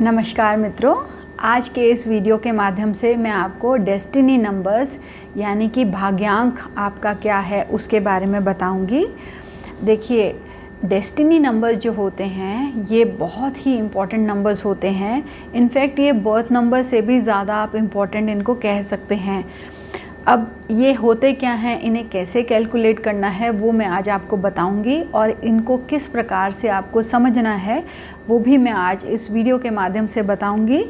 नमस्कार मित्रों, आज के इस वीडियो के माध्यम से मैं आपको डेस्टिनी नंबर्स यानी कि भाग्यांक आपका क्या है उसके बारे में बताऊंगी। देखिए, डेस्टिनी नंबर्स जो होते हैं ये बहुत ही इम्पॉर्टेंट नंबर्स होते हैं। इनफैक्ट ये बर्थ नंबर से भी ज़्यादा आप इम्पॉर्टेंट इनको कह सकते हैं। अब ये होते क्या हैं, इन्हें कैसे कैलकुलेट करना है वो मैं आज आपको बताऊंगी और इनको किस प्रकार से आपको समझना है वो भी मैं आज इस वीडियो के माध्यम से बताऊंगी।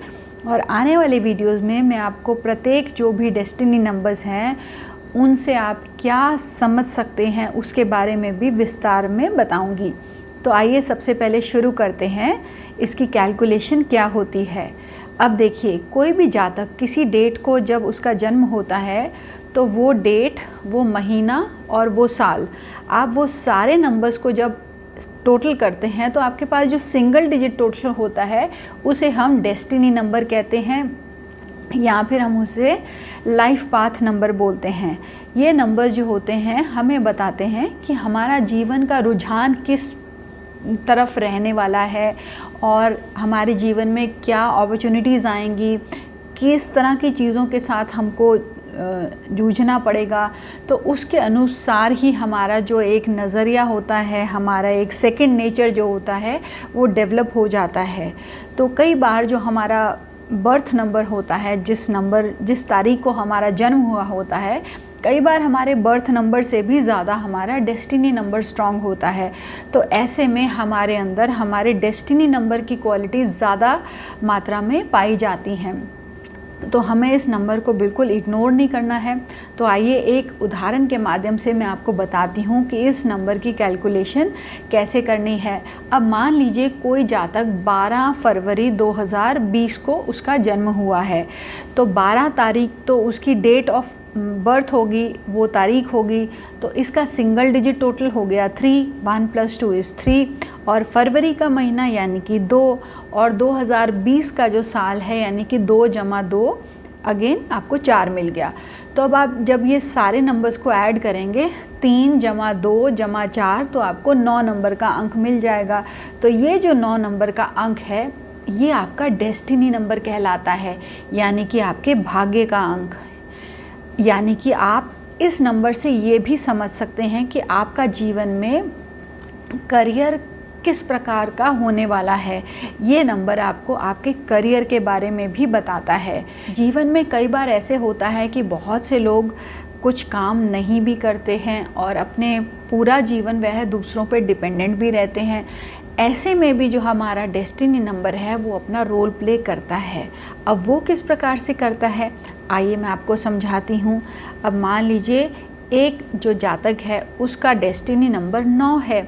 और आने वाले वीडियोस में मैं आपको प्रत्येक जो भी डेस्टिनी नंबर्स हैं उनसे आप क्या समझ सकते हैं उसके बारे में भी विस्तार में बताऊंगी। तो आइए सबसे पहले शुरू करते हैं, इसकी कैलकुलेशन क्या होती है। अब देखिए, कोई भी जातक किसी डेट को जब उसका जन्म होता है तो वो डेट, वो महीना और वो साल, आप वो सारे नंबर्स को जब टोटल करते हैं तो आपके पास जो सिंगल डिजिट टोटल होता है उसे हम डेस्टिनी नंबर कहते हैं या फिर हम उसे लाइफ पाथ नंबर बोलते हैं। ये नंबर जो होते हैं हमें बताते हैं कि हमारा जीवन का रुझान किस तरफ रहने वाला है और हमारे जीवन में क्या अपॉर्चुनिटीज़ आएंगी, किस तरह की चीज़ों के साथ हमको जूझना पड़ेगा। तो उसके अनुसार ही हमारा जो एक नज़रिया होता है, हमारा एक सेकंड नेचर जो होता है वो डेवलप हो जाता है। तो कई बार जो हमारा बर्थ नंबर होता है, जिस तारीख को हमारा जन्म हुआ होता है, कई बार हमारे बर्थ नंबर से भी ज़्यादा हमारा डेस्टिनी नंबर स्ट्रॉन्ग होता है। तो ऐसे में हमारे अंदर हमारे डेस्टिनी नंबर की क्वालिटी ज़्यादा मात्रा में पाई जाती हैं। तो हमें इस नंबर को बिल्कुल इग्नोर नहीं करना है। तो आइए एक उदाहरण के माध्यम से मैं आपको बताती हूँ कि इस नंबर की कैलकुलेशन कैसे करनी है। अब मान लीजिए कोई जातक 12 फरवरी 2020 को उसका जन्म हुआ है, तो 12 तारीख तो उसकी डेट ऑफ बर्थ होगी, वो तारीख होगी। तो इसका सिंगल डिजिट टोटल हो गया 3, 1 + 2 = 3, और फरवरी का महीना यानी कि 2, और 2020 का जो साल है यानी कि 2 + 2 अगेन आपको 4 मिल गया। तो अब आप जब ये सारे नंबर्स को ऐड करेंगे 3 + 2 + 4 तो आपको 9 नंबर का अंक मिल जाएगा। तो ये जो 9 नंबर का अंक है ये आपका डेस्टिनी नंबर कहलाता है, यानी कि आपके भाग्य का अंक। यानी कि आप इस नंबर से ये भी समझ सकते हैं कि आपका जीवन में करियर किस प्रकार का होने वाला है। ये नंबर आपको आपके करियर के बारे में भी बताता है। जीवन में कई बार ऐसे होता है कि बहुत से लोग कुछ काम नहीं भी करते हैं और अपने पूरा जीवन वह दूसरों पे डिपेंडेंट भी रहते हैं। ऐसे में भी जो हमारा डेस्टिनी नंबर है वो अपना रोल प्ले करता है। अब वो किस प्रकार से करता है आइए मैं आपको समझाती हूँ। अब मान लीजिए एक जो जातक है उसका डेस्टिनी नंबर 9 है,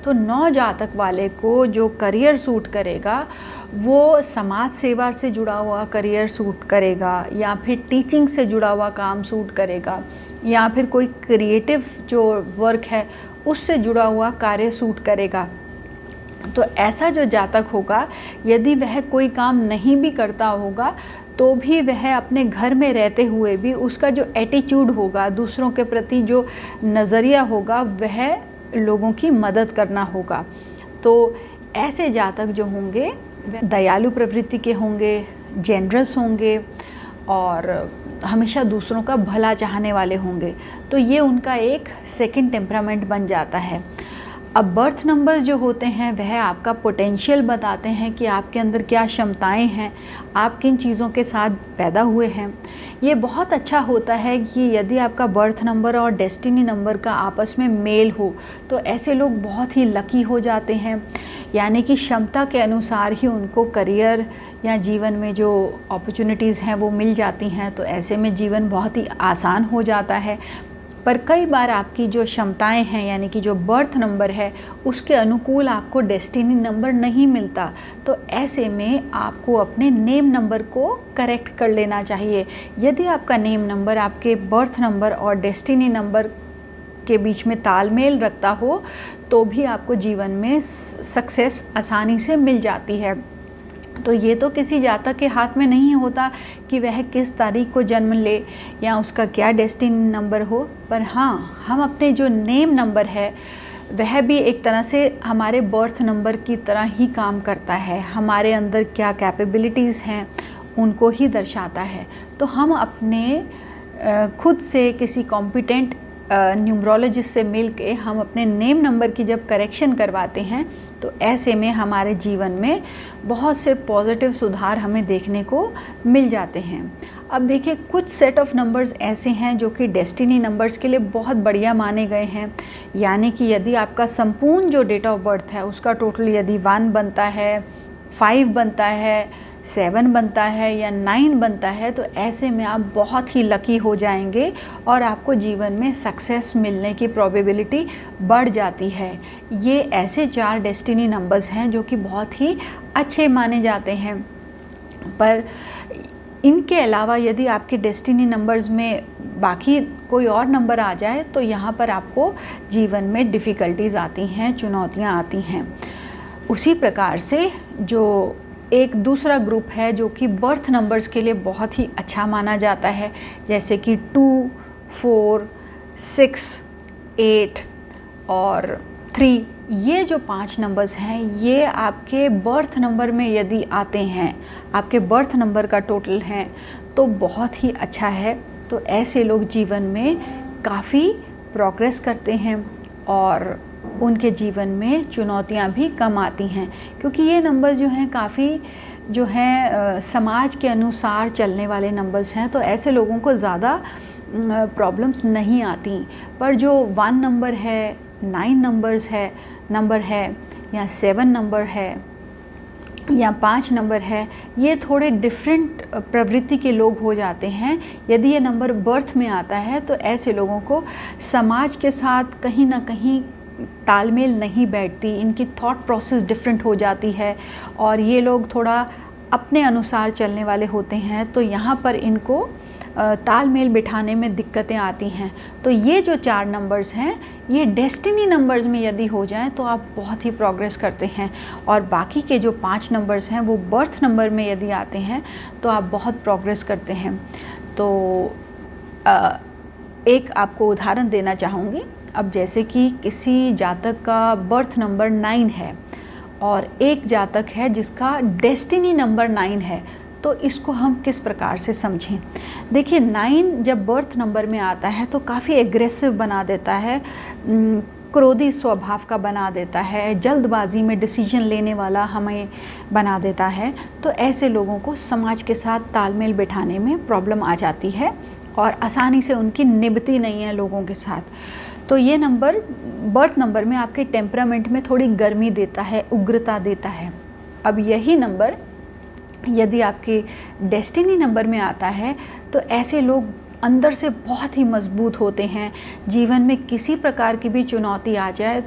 तो 9 जातक वाले को जो करियर सूट करेगा वो समाज सेवा से जुड़ा हुआ करियर सूट करेगा, या फिर टीचिंग से जुड़ा हुआ काम सूट करेगा, या फिर कोई क्रिएटिव जो वर्क है उससे जुड़ा हुआ कार्य सूट करेगा। तो ऐसा जो जातक होगा, यदि वह कोई काम नहीं भी करता होगा तो भी वह अपने घर में रहते हुए भी उसका जो एटीट्यूड होगा, दूसरों के प्रति जो नज़रिया होगा, वह लोगों की मदद करना होगा। तो ऐसे जातक जो होंगे दयालु प्रवृत्ति के होंगे, जेनरस होंगे और हमेशा दूसरों का भला चाहने वाले होंगे। तो ये उनका एक सेकंड टेम्परामेंट बन जाता है। अब बर्थ नंबर्स जो होते हैं वह आपका पोटेंशियल बताते हैं कि आपके अंदर क्या क्षमताएं हैं, आप किन चीज़ों के साथ पैदा हुए हैं। ये बहुत अच्छा होता है कि यदि आपका बर्थ नंबर और डेस्टिनी नंबर का आपस में मेल हो तो ऐसे लोग बहुत ही लकी हो जाते हैं, यानी कि क्षमता के अनुसार ही उनको करियर या जीवन में जो अपॉर्चुनिटीज़ हैं वो मिल जाती हैं। तो ऐसे में जीवन बहुत ही आसान हो जाता है। पर कई बार आपकी जो क्षमताएं हैं यानी कि जो बर्थ नंबर है उसके अनुकूल आपको डेस्टिनी नंबर नहीं मिलता। तो ऐसे में आपको अपने नेम नंबर को करेक्ट कर लेना चाहिए। यदि आपका नेम नंबर आपके बर्थ नंबर और डेस्टिनी नंबर के बीच में तालमेल रखता हो तो भी आपको जीवन में सक्सेस आसानी से मिल जाती है। तो ये तो किसी जातक के हाथ में नहीं होता कि वह किस तारीख को जन्म ले या उसका क्या डेस्टिनी नंबर हो, पर हाँ, हम अपने जो नेम नंबर है वह भी एक तरह से हमारे बर्थ नंबर की तरह ही काम करता है। हमारे अंदर क्या कैपेबिलिटीज़ हैं उनको ही दर्शाता है। तो हम अपने खुद से किसी कॉम्पिटेंट न्यूमरोलॉजिस्ट से मिल के हम अपने नेम नंबर की जब करेक्शन करवाते हैं तो ऐसे में हमारे जीवन में बहुत से पॉजिटिव सुधार हमें देखने को मिल जाते हैं। अब देखिए, कुछ सेट ऑफ नंबर्स ऐसे हैं जो कि डेस्टिनी नंबर्स के लिए बहुत बढ़िया माने गए हैं। यानी कि यदि आपका संपूर्ण जो डेट ऑफ बर्थ है उसका टोटल यदि 1 बनता है, 5 बनता है, 7 बनता है या 9 बनता है, तो ऐसे में आप बहुत ही लकी हो जाएंगे और आपको जीवन में सक्सेस मिलने की प्रोबेबिलिटी बढ़ जाती है। ये ऐसे 4 डेस्टिनी नंबर्स हैं जो कि बहुत ही अच्छे माने जाते हैं। पर इनके अलावा यदि आपके डेस्टिनी नंबर्स में बाकी कोई और नंबर आ जाए तो यहाँ पर आपको जीवन में डिफ़िकल्टीज़ आती हैं, चुनौतियाँ आती हैं। उसी प्रकार से जो एक दूसरा ग्रुप है जो कि बर्थ नंबर्स के लिए बहुत ही अच्छा माना जाता है, जैसे कि 2, 4, 6, 8 और 3, ये जो 5 नंबर्स हैं ये आपके बर्थ नंबर में यदि आते हैं, आपके बर्थ नंबर का टोटल है तो बहुत ही अच्छा है। तो ऐसे लोग जीवन में काफ़ी प्रोग्रेस करते हैं और उनके जीवन में चुनौतियां भी कम आती हैं, क्योंकि ये नंबर जो हैं काफ़ी जो हैं समाज के अनुसार चलने वाले नंबर्स हैं। तो ऐसे लोगों को ज़्यादा प्रॉब्लम्स नहीं आती। पर जो 1 नंबर है, 9 नंबर है या 7 नंबर है या 5 नंबर है, ये थोड़े डिफरेंट प्रवृत्ति के लोग हो जाते हैं। यदि ये नंबर बर्थ में आता है तो ऐसे लोगों को समाज के साथ कहीं ना कहीं तालमेल नहीं बैठती, इनकी थॉट प्रोसेस डिफरेंट हो जाती है और ये लोग थोड़ा अपने अनुसार चलने वाले होते हैं। तो यहाँ पर इनको तालमेल बिठाने में दिक्कतें आती हैं। तो ये जो 4 नंबर्स हैं ये डेस्टिनी नंबर्स में यदि हो जाएं तो आप बहुत ही प्रोग्रेस करते हैं, और बाकी के जो 5 नंबर्स हैं वो बर्थ नंबर में यदि आते हैं तो आप बहुत प्रोग्रेस करते हैं। तो एक आपको उदाहरण देना चाहूँगी। अब जैसे कि किसी जातक का बर्थ नंबर 9 है और एक जातक है जिसका डेस्टिनी नंबर 9 है, तो इसको हम किस प्रकार से समझें। देखिए, 9 जब बर्थ नंबर में आता है तो काफ़ी एग्रेसिव बना देता है, क्रोधी स्वभाव का बना देता है, जल्दबाजी में डिसीजन लेने वाला हमें बना देता है। तो ऐसे लोगों को समाज के साथ तालमेल बिठाने में प्रॉब्लम आ जाती है और आसानी से उनकी निभती नहीं है लोगों के साथ। तो ये नंबर बर्थ नंबर में आपके टेम्परामेंट में थोड़ी गर्मी देता है, उग्रता देता है। अब यही नंबर यदि आपके डेस्टिनी नंबर में आता है तो ऐसे लोग अंदर से बहुत ही मजबूत होते हैं। जीवन में किसी प्रकार की भी चुनौती आ जाए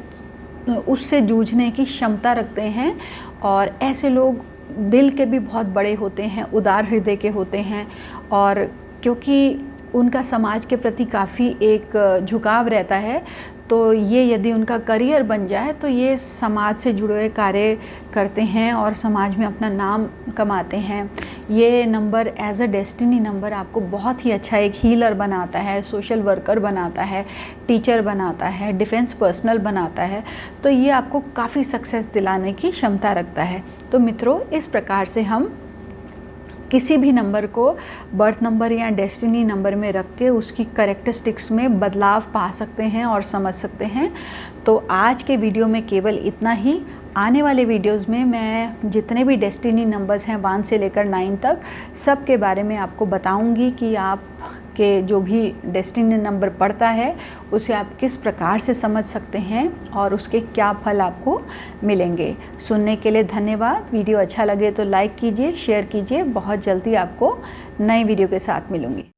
उससे जूझने की क्षमता रखते हैं, और ऐसे लोग दिल के भी बहुत बड़े होते हैं, उदार हृदय के होते हैं। और क्योंकि उनका समाज के प्रति काफ़ी एक झुकाव रहता है, तो ये यदि उनका करियर बन जाए तो ये समाज से जुड़े हुए कार्य करते हैं और समाज में अपना नाम कमाते हैं। ये number as a destiny number आपको बहुत ही अच्छा एक हीलर बनाता है, सोशल वर्कर बनाता है, टीचर बनाता है, डिफेंस पर्सनल बनाता है। तो ये आपको काफ़ी सक्सेस दिलाने की क्षमता रखता है। तो मित्रों, इस प्रकार से हम किसी भी नंबर को बर्थ नंबर या डेस्टिनी नंबर में रख के उसकी कैरेक्टरिस्टिक्स में बदलाव पा सकते हैं और समझ सकते हैं। तो आज के वीडियो में केवल इतना ही। आने वाले वीडियोस में मैं जितने भी डेस्टिनी नंबर्स हैं 1 से लेकर 9 तक, सब के बारे में आपको बताऊंगी कि आप के जो भी डेस्टिनी नंबर पड़ता है उसे आप किस प्रकार से समझ सकते हैं और उसके क्या फल आपको मिलेंगे। सुनने के लिए धन्यवाद। वीडियो अच्छा लगे तो लाइक कीजिए, शेयर कीजिए। बहुत जल्दी आपको नए वीडियो के साथ मिलूँगी।